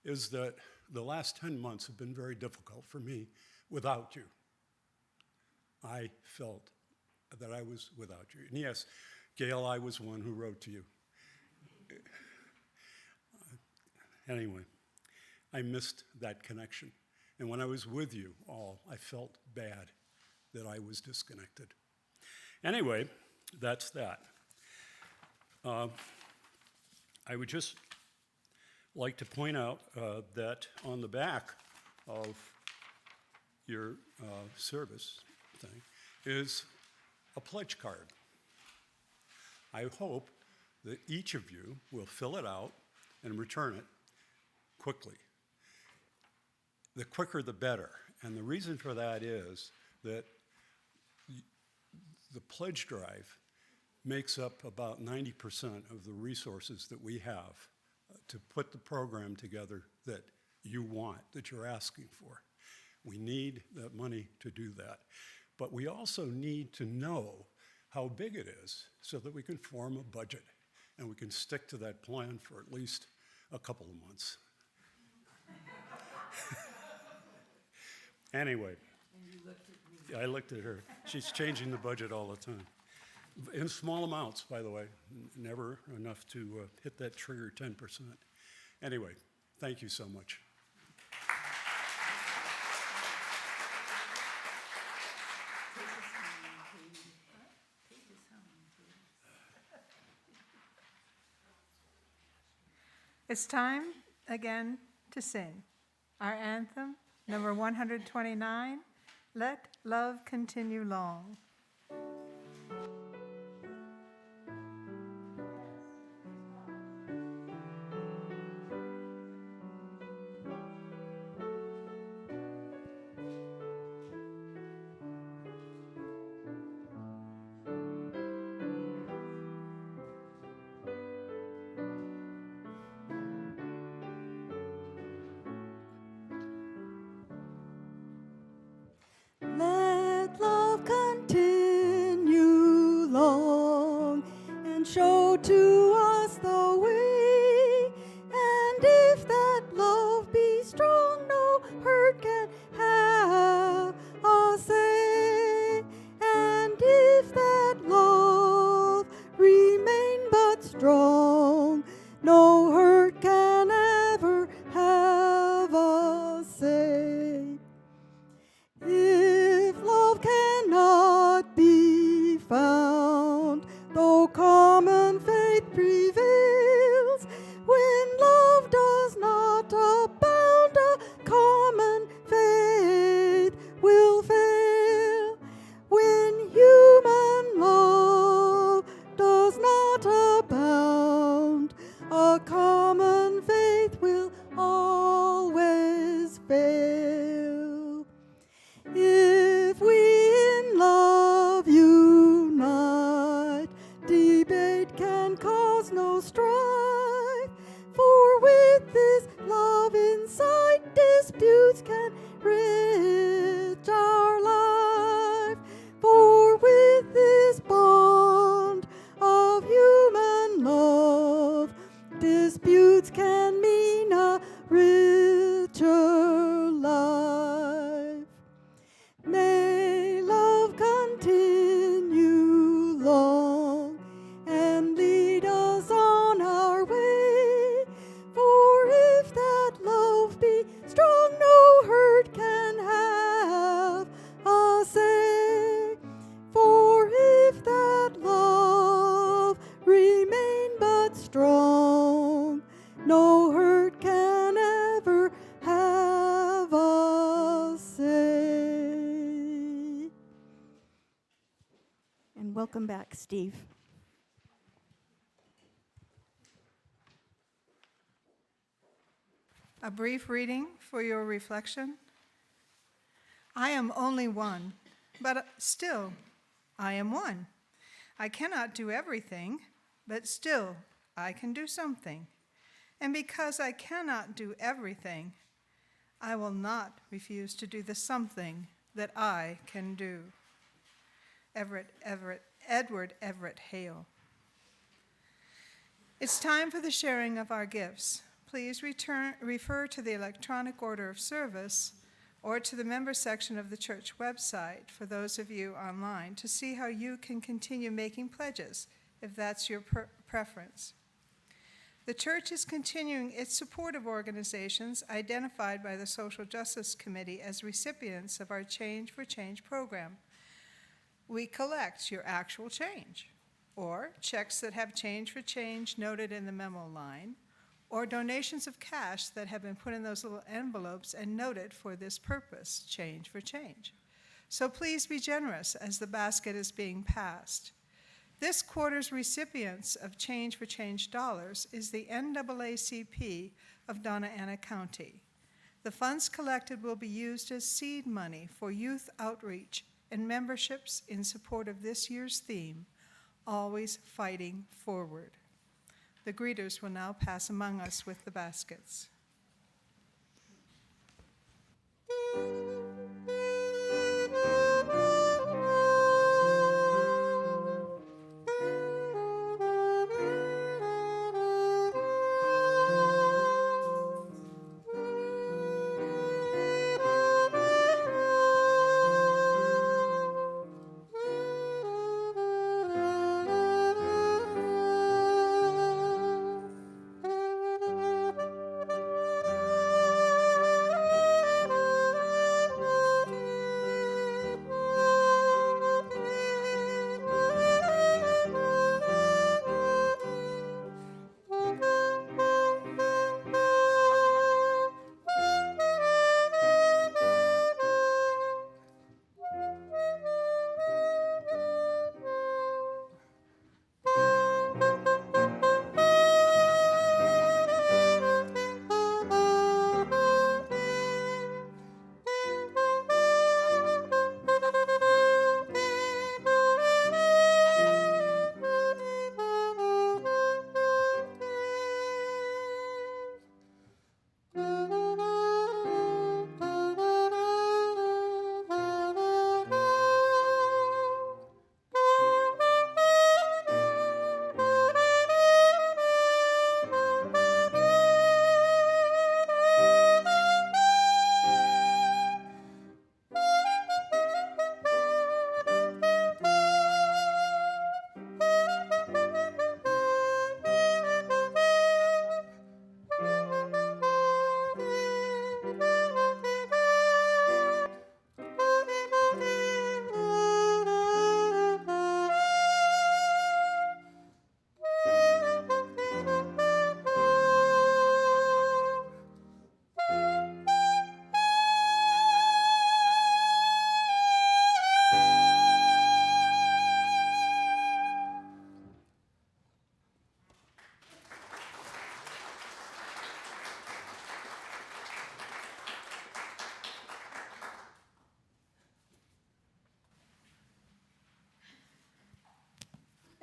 is that the last 10 months have been very difficult for me without you. I felt that I was without you. And yes, Gail, I was one who wrote to you. Anyway, I missed that connection. And when I was with you all, I felt bad that I was disconnected. Anyway, that's that. I would just like to point out that on the back of your service thing is a pledge card. I hope that each of you will fill it out and return it quickly. The quicker the better. And the reason for that is that the pledge drive makes up about 90% of the resources that we have to put the program together that you want, that you're asking for. We need that money to do that. But we also need to know how big it is so that we can form a budget and we can stick to that plan for at least a couple of months. Anyway, I looked at her. She's changing the budget all the time. In small amounts, by the way, never enough to hit that trigger 10%. Anyway, thank you so much. It's time again to sing our anthem, number 129, Let Love Continue Long. Let love continue long and show to us the way. And if that love be strong, no hurt can have a say. And if that love remain but strong, no hurt can ever have a say. If love cannot be found, though common faith prevails, when love does not abound, a common faith will fail. When human love does not abound, a common faith will always fail. If we in love unite, debate can cause no strife. For with this love in sight, disputes can enrich our life. For with this bond of human love, disputes can mean a richer life. May love continue long and lead us on our way. For if that love be strong, no hurt can have a say. For if that love remain but strong, no hurt can ever have a say. And welcome back, Steve. A brief reading for your reflection. I am only one, but still I am one. I cannot do everything, but still I can do something. And because I cannot do everything, I will not refuse to do the something that I can do. Edward Everett Hale. It's time for the sharing of our gifts. Please refer to the electronic order of service or to the member section of the church website for those of you online to see how you can continue making pledges if that's your preference. The church is continuing its support of organizations identified by the Social Justice Committee as recipients of our Change for Change program. We collect your actual change. or checks that have change for change noted in the memo line, or donations of cash that have been put in those little envelopes and noted for this purpose, change for change. So please be generous as the basket is being passed. This quarter's recipients of Change for Change dollars is the NAACP of Donna Ana County. The funds collected will be used as seed money for youth outreach and memberships in support of this year's theme, Always Fighting Forward. The greeters will now pass among us with the baskets.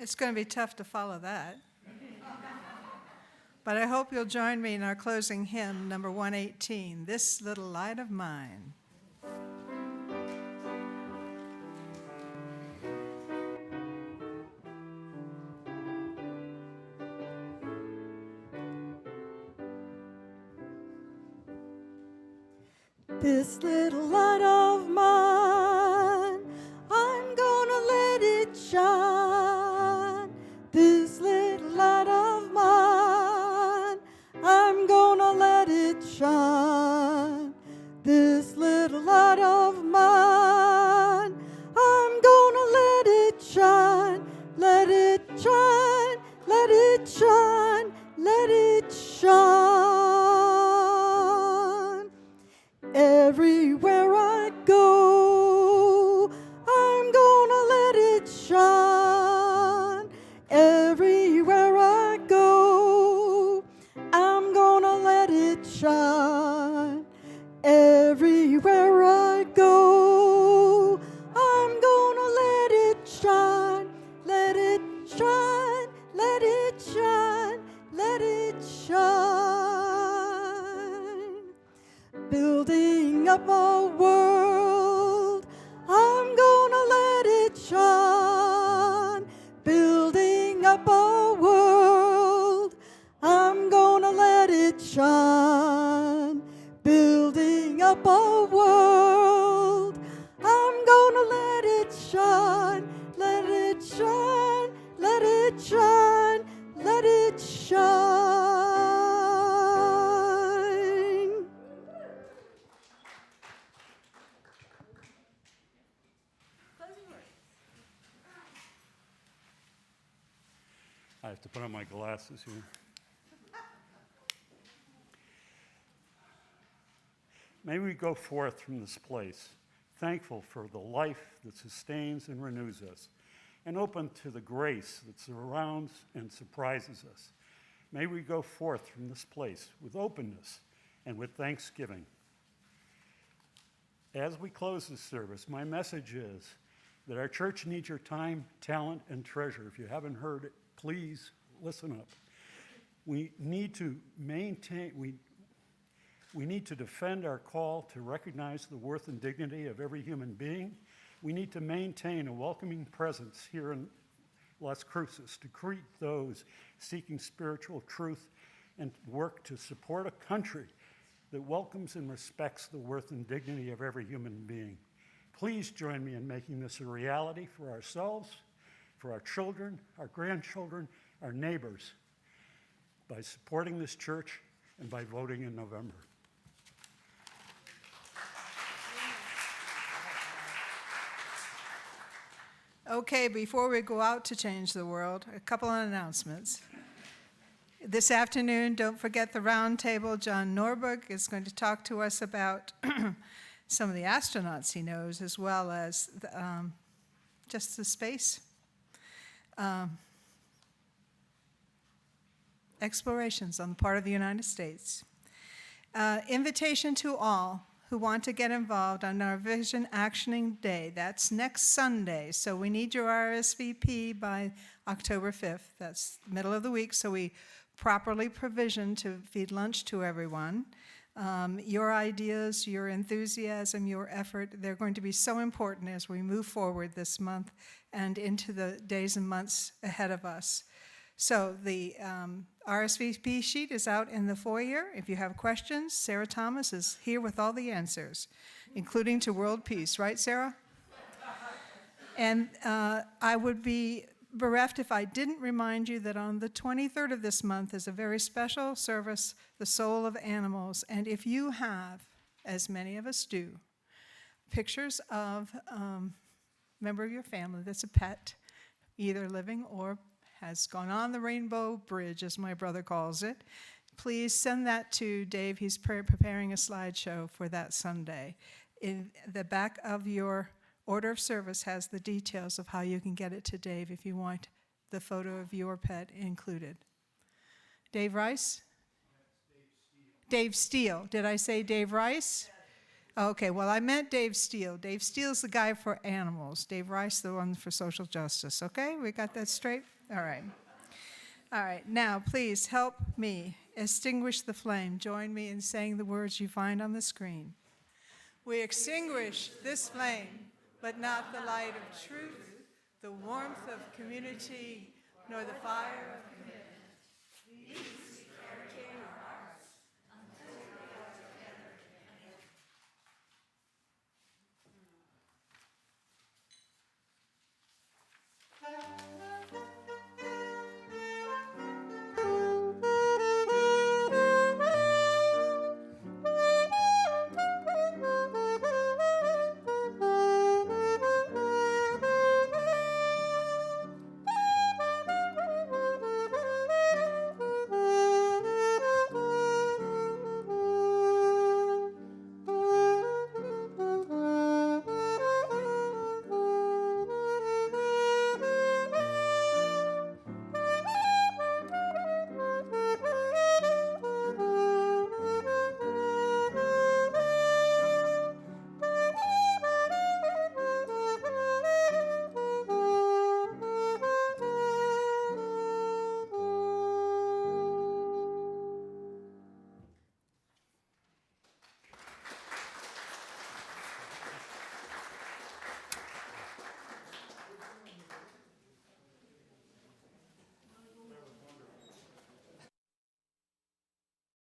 It's going to be tough to follow that. But I hope you'll join me in our closing hymn, number 118, This Little Light of Mine. This little light of mine, I'm gonna let it shine. This little light of mine, I'm gonna let it shine. This little light of mine, I'm gonna let it shine. Let it shine, let it shine, let it shine. Everywhere I go, I'm gonna let it shine. Everywhere I go, I'm gonna let it shine. Everywhere I go, I'm gonna let it shine. Let it shine, let it shine, let it shine. Building up a world, I'm gonna let it shine. Building up a world, I'm gonna let it shine. Building up a world, I'm gonna let it shine. Let it shine, let it shine, let it shine. have to put on my glasses here. May we go forth from this place, thankful for the life that sustains and renews us, and open to the grace that surrounds and surprises us. May we go forth from this place with openness and with thanksgiving. As we close this service, my message is that our church needs your time, talent, and treasure. If you haven't heard it, please listen up. We need to maintain, we need to defend our call to recognize the worth and dignity of every human being. We need to maintain a welcoming presence here in Las Cruces to greet those seeking spiritual truth and work to support a country that welcomes and respects the worth and dignity of every human being. Please join me in making this a reality for ourselves, for our children, our grandchildren, our neighbors, by supporting this church and by voting in November. Okay, before we go out to change the world, a couple of announcements. This afternoon, don't forget the round table. John Norberg is going to talk to us about some of the astronauts he knows, as well as just the space explorations on the part of the United States. Invitation to all who want to get involved on our Vision Actioning Day. That's next Sunday, so we need your RSVP by October 5th. That's the middle of the week, so we properly provision to feed lunch to everyone. Your ideas, your enthusiasm, your effort, they're going to be so important as we move forward this month and into the days and months ahead of us. So the RSVP sheet is out in the foyer. If you have questions, Sarah Thomas is here with all the answers, including to world peace. Right, Sarah? And I would be bereft if I didn't remind you that on the 23rd of this month is a very special service, the Soul of Animals. And if you have, as many of us do, pictures of a member of your family that's a pet, either living or has gone on the Rainbow Bridge, as my brother calls it, please send that to Dave. He's preparing a slideshow for that Sunday. In the back of your order of service has the details of how you can get it to Dave if you want the photo of your pet included. Dave Rice? Dave Steele. Did I say Dave Rice? Okay, well, I meant Dave Steele. Dave Steele's the guy for animals. Dave Rice, the one for social justice. Okay, we got that straight? All right. All right, now please help me extinguish the flame. Join me in saying the words you find on the screen. We extinguish this flame, but not the light of truth, the warmth of community, nor the fire of commitment.